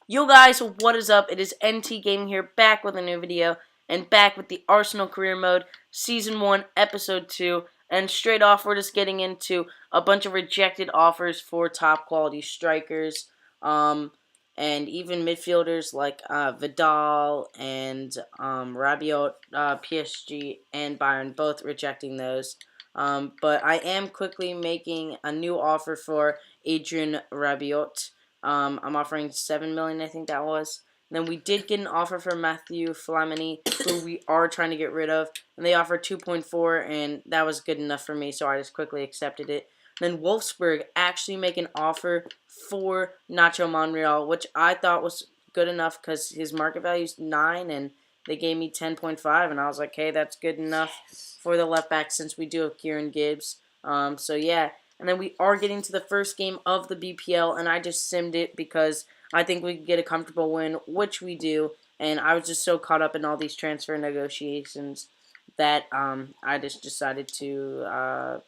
Yo guys, what is up? It is NT Gaming here, back with a new video, and back with the Arsenal Career Mode, Season 1, Episode 2, and straight off we're just getting into a bunch of rejected offers for top quality strikers, and even midfielders like Vidal and Rabiot, PSG, and Bayern, both rejecting those. But I am quickly making a new offer for Adrian Rabiot. I'm offering $7 million, I think that was. And then we did get an offer for Matthew Flamini, who we are trying to get rid of, and they offered 2.4, and that was good enough for me, so I just quickly accepted it. Then Wolfsburg actually make an offer for Nacho Monreal, which I thought was good enough because his market value is 9, and they gave me 10.5, and I was like, hey, that's good enough for the left back since we do have Kieran Gibbs. So yeah. And then we are getting to the first game of the BPL, and I just simmed it because I think we could get a comfortable win, which we do. And I was just so caught up in all these transfer negotiations that I just decided to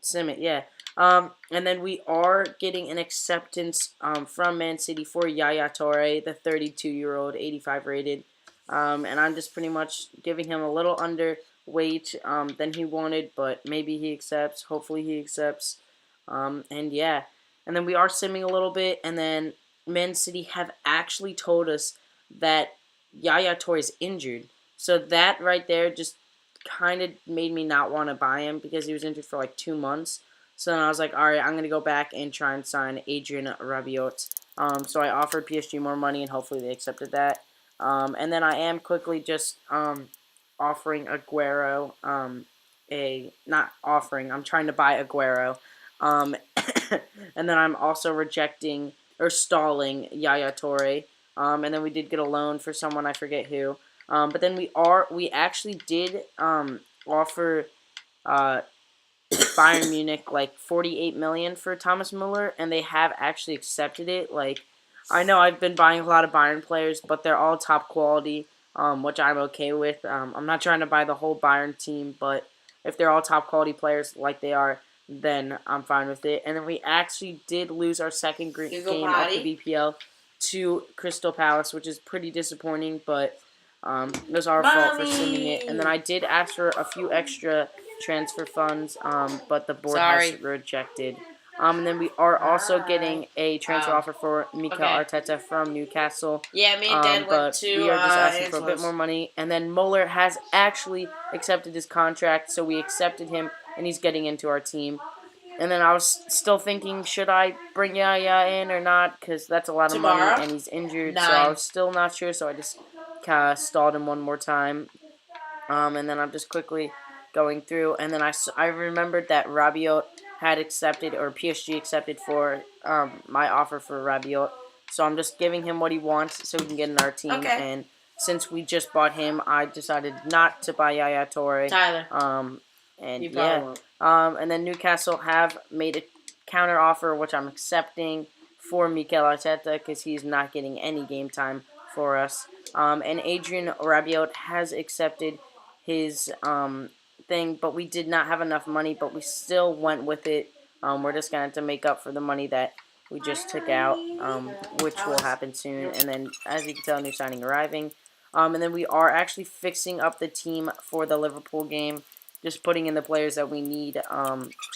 sim it, yeah. And then we are getting an acceptance from Man City for Yaya Toure, the 32-year-old, 85 rated. And I'm just pretty much giving him a little under weight than he wanted, but maybe he accepts. Hopefully he accepts. And yeah. And then we are simming a little bit, and then Man City have actually told us that Yaya Toure is injured. So that right there just kind of made me not want to buy him because he was injured for like 2 months. So then I was like, all right, I'm going to go back and try and sign Adrian Rabiot. So I offered PSG more money, and hopefully they accepted that. And then I am quickly just offering Aguero I'm trying to buy Aguero. And then I'm also rejecting or stalling Yaya Toure. And then we did get a loan for someone, I forget who. But then we actually did offer Bayern Munich like 48 million for Thomas Müller, and they have actually accepted it. Like, I know I've been buying a lot of Bayern players, but they're all top quality, which I'm okay with. I'm not trying to buy the whole Bayern team, but if they're all top quality players like they are, then I'm fine with it. And then we actually did lose our second game of the BPL to Crystal Palace, which is pretty disappointing, but it was our fault for sending it. And then I did ask for a few extra transfer funds, but the board has rejected. And then we are also getting a transfer offer for Mikel Arteta from Newcastle. Yeah, me and Dad went to we are just asking for a bit more money. And then Muller has actually accepted his contract, so we accepted him, and he's getting into our team. And then I was still thinking, should I bring Yaya in or not? Because that's a lot of money, and he's injured. 9. So I was still not sure, so I just kind of stalled him one more time. And then I'm just quickly going through. And then I remembered that Rabiot had accepted, or PSG accepted for my offer for Rabiot. So I'm just giving him what he wants so we can get in our team. Okay. And since we just bought him, I decided not to buy Yaya Toure. Tyler. And yeah. And then Newcastle have made a counter offer, which I'm accepting for Mikel Arteta because he's not getting any game time for us. And Adrian Rabiot has accepted his thing, but we did not have enough money, but we still went with it. We're just going to have to make up for the money that we just took out, which will happen soon. And then, as you can tell, new signing arriving. And then we are actually fixing up the team for the Liverpool game, just putting in the players that we need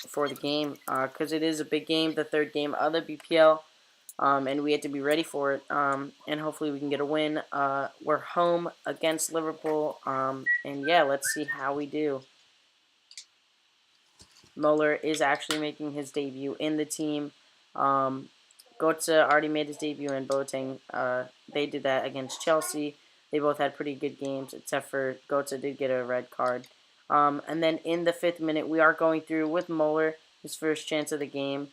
for the game, because it is a big game, the third game of the BPL. And we had to be ready for it, and hopefully we can get a win. We're home against Liverpool, and yeah, let's see how we do. Muller is actually making his debut in the team. Götze already made his debut, and Boateng, they did that against Chelsea. They both had pretty good games, except for Götze did get a red card. And then in the 5th minute, we are going through with Muller, his first chance of the game.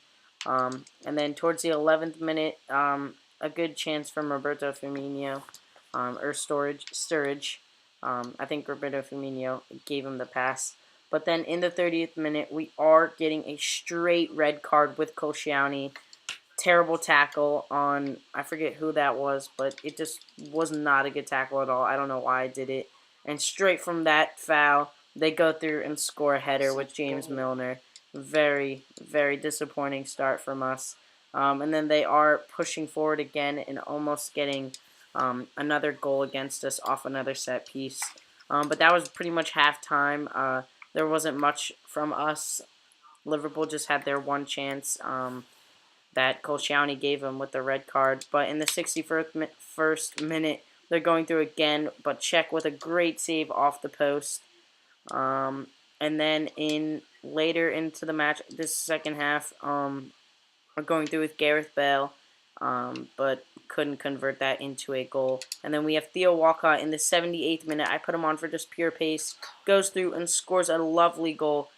And then towards the 11th minute, a good chance from Roberto Firmino, or Sturridge. I think Roberto Firmino gave him the pass. But then in the 30th minute, we are getting a straight red card with Koscielny. Terrible tackle on, I forget who that was, but it just was not a good tackle at all. I don't know why I did it. And straight from that foul, they go through and score a header with James Milner. Very, very disappointing start from us. And then they are pushing forward again and almost getting another goal against us off another set piece. But that was pretty much halftime. There wasn't much from us. Liverpool just had their one chance that Kolsciani gave them with the red card. But in the 61st minute, they're going through again, but Czech with a great save off the post. And then later into the match, this second half, we're going through with Gareth Bale, but couldn't convert that into a goal. And then we have Theo Walcott in the 78th minute. I put him on for just pure pace. Goes through and scores a lovely goal.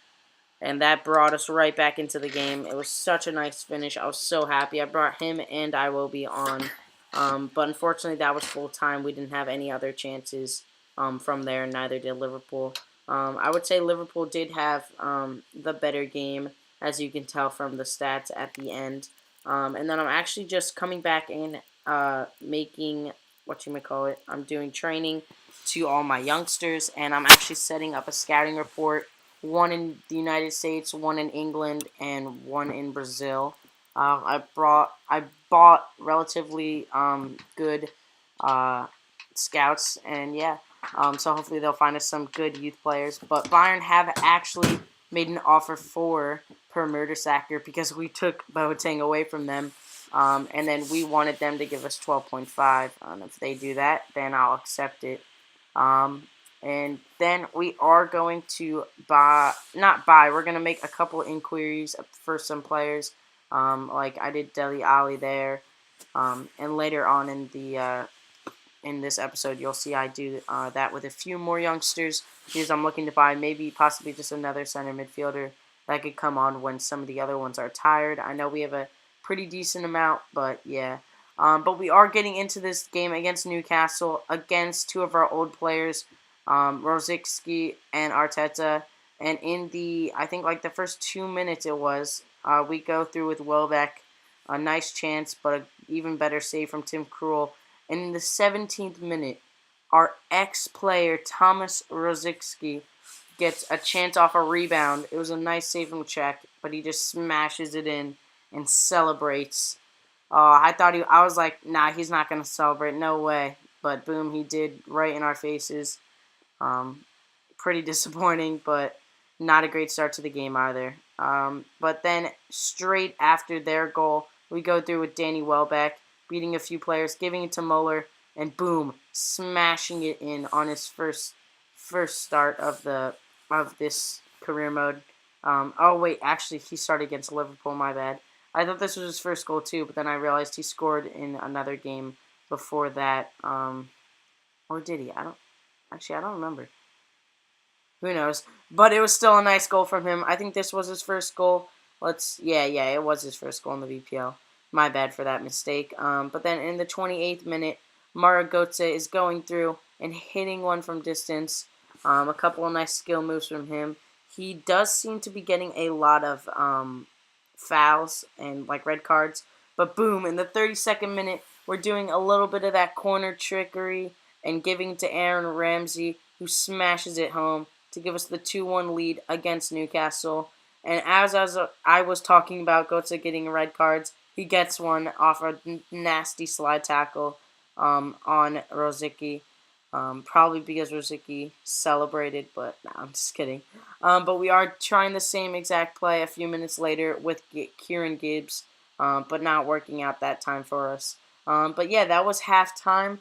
And that brought us right back into the game. It was such a nice finish. I was so happy. I brought him and Iwobi on. But unfortunately, that was full time. We didn't have any other chances from there. Neither did Liverpool. I would say Liverpool did have the better game, as you can tell from the stats at the end. And then I'm actually just coming back and making, I'm doing training to all my youngsters. And I'm actually setting up a scouting report. One in the United States, one in England, and one in Brazil. I bought relatively good scouts, and yeah, so hopefully they'll find us some good youth players. But Bayern have actually made an offer for Per Mertesacker because we took Boateng away from them, and then we wanted them to give us 12.5. If they do that, then I'll accept it. And then we are going to we're going to make a couple inquiries for some players, like I did Dele Alli there, and later on in this episode, you'll see I do that with a few more youngsters, because I'm looking to buy possibly just another center midfielder that could come on when some of the other ones are tired. I know we have a pretty decent amount, but yeah. But we are getting into this game against Newcastle, against two of our old players, Rosicky and Arteta, and in I think like the first 2 minutes we go through with Welbeck, a nice chance, but an even better save from Tim Krul, and in the 17th minute, our ex-player Thomas Rosicky gets a chance off a rebound. It was a nice save from Czech, but he just smashes it in and celebrates. I was like, nah, he's not going to celebrate, no way, but boom, he did right in our faces. Pretty disappointing, but not a great start to the game either. But then straight after their goal, we go through with Danny Welbeck, beating a few players, giving it to Muller, and boom, smashing it in on his first start of this career mode. Oh wait, actually he started against Liverpool. My bad. I thought this was his first goal too, but then I realized he scored in another game before that. Or did he? I don't remember. Who knows? But it was still a nice goal from him. I think this was his first goal. Yeah, it was his first goal in the VPL. My bad for that mistake. But then in the 28th minute, Mara Götze is going through and hitting one from distance. A couple of nice skill moves from him. He does seem to be getting a lot of fouls and like red cards. But boom, in the 32nd minute, we're doing a little bit of that corner trickery and giving it to Aaron Ramsey, who smashes it home to give us the 2-1 lead against Newcastle. And as I was talking about Götze getting red cards, he gets one off a nasty slide tackle on Rosicky. Probably because Rosicky celebrated, but no, I'm just kidding. But we are trying the same exact play a few minutes later with Kieran Gibbs, but not working out that time for us. But yeah, that was halftime.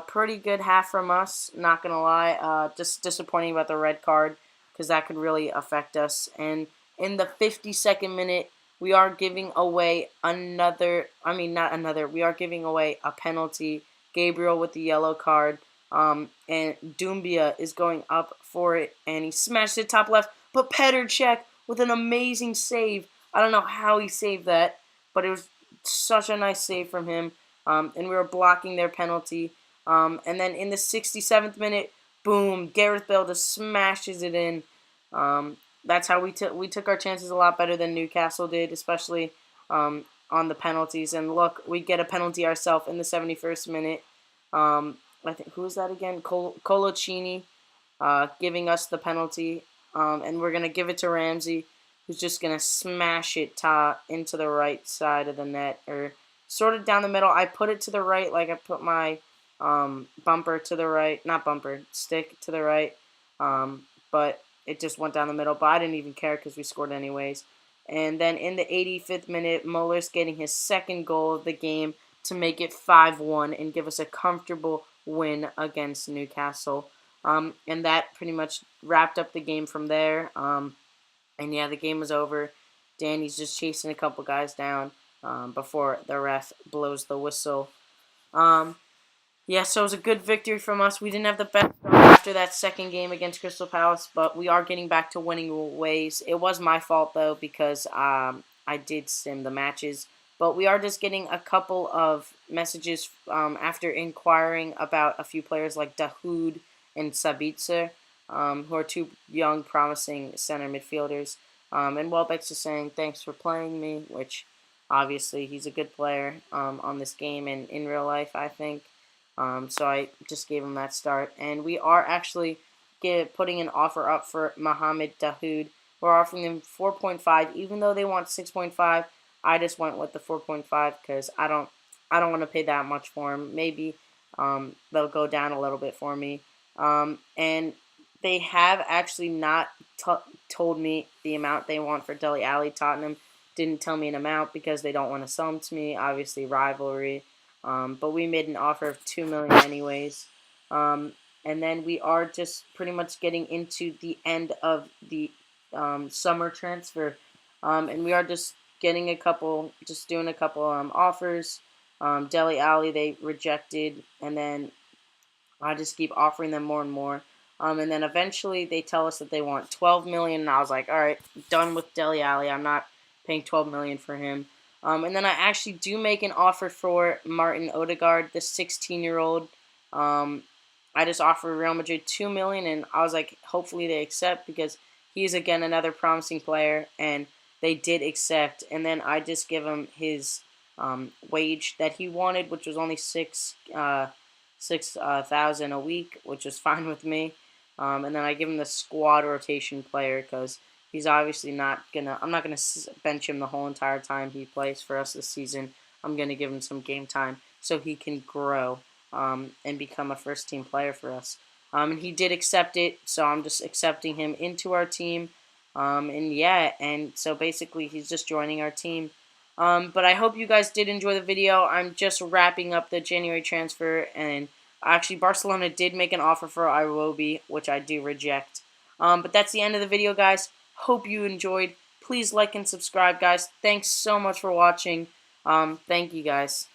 Pretty good half from us, not going to lie. Just disappointing about the red card, because that could really affect us. And in the 52nd minute, we are giving away we are giving away a penalty. Gabriel with the yellow card. And Doumbia is going up for it, and he smashed it top left. But Petr Cech with an amazing save. I don't know how he saved that, but it was such a nice save from him. And we were blocking their penalty. And then in the 67th minute, boom, Gareth Bale just smashes it in. That's how we took our chances a lot better than Newcastle did, especially on the penalties. And look, we get a penalty ourselves in the 71st minute. I think, who is that again? Coloccini giving us the penalty. And we're going to give it to Ramsey. who's just going to smash it into the right side of the net, or sort of down the middle. I put it to the right, like I put my bumper to the right, not bumper, stick to the right, but it just went down the middle. But I didn't even care because we scored anyways. And then in the 85th minute, Muller's getting his second goal of the game to make it 5-1 and give us a comfortable win against Newcastle. And that pretty much wrapped up the game from there. And yeah, the game was over. Danny's just chasing a couple guys down before the ref blows the whistle. Yeah, so it was a good victory from us. We didn't have the best start after that second game against Crystal Palace, but we are getting back to winning ways. It was my fault, though, because I did sim the matches. But we are just getting a couple of messages after inquiring about a few players like Dahoud and Sabitzer, who are two young, promising center midfielders. And Welbeck's just saying, thanks for playing me, which obviously he's a good player on this game and in real life, I think. So I just gave him that start. And we are actually putting an offer up for Mohamed Dahoud. We're offering them 4.5, even though they want 6.5. I just went with the 4.5 because I don't want to pay that much for him. Maybe they'll go down a little bit for me. And they have actually not told me the amount they want for Dele Alli. Tottenham didn't tell me an amount because they don't want to sell him to me. Obviously, rivalry. But we made an offer of $2 million anyways. And then we are just pretty much getting into the end of the summer transfer. And we are just getting doing a couple offers. Dele Alli they rejected, and then I just keep offering them more and more. And then eventually they tell us that they want $12 million, and I was like, all right, done with Dele Alli. I'm not paying $12 million for him. And then I actually do make an offer for Martin Odegaard, the 16-year-old. I just offered Real Madrid $2 million, and I was like, hopefully they accept because he's again another promising player, and they did accept. And then I just give him his wage that he wanted, which was only $6,000 a week, which was fine with me. And then I give him the squad rotation player because he's obviously not gonna. I'm not gonna bench him the whole entire time he plays for us this season. I'm gonna give him some game time so he can grow and become a first-team player for us. And he did accept it, so I'm just accepting him into our team. And yeah, and so basically he's just joining our team. But I hope you guys did enjoy the video. I'm just wrapping up the January transfer, and actually Barcelona did make an offer for Iwobi, which I do reject. But that's the end of the video, guys. Hope you enjoyed. Please like and subscribe, guys. Thanks so much for watching. Thank you, guys.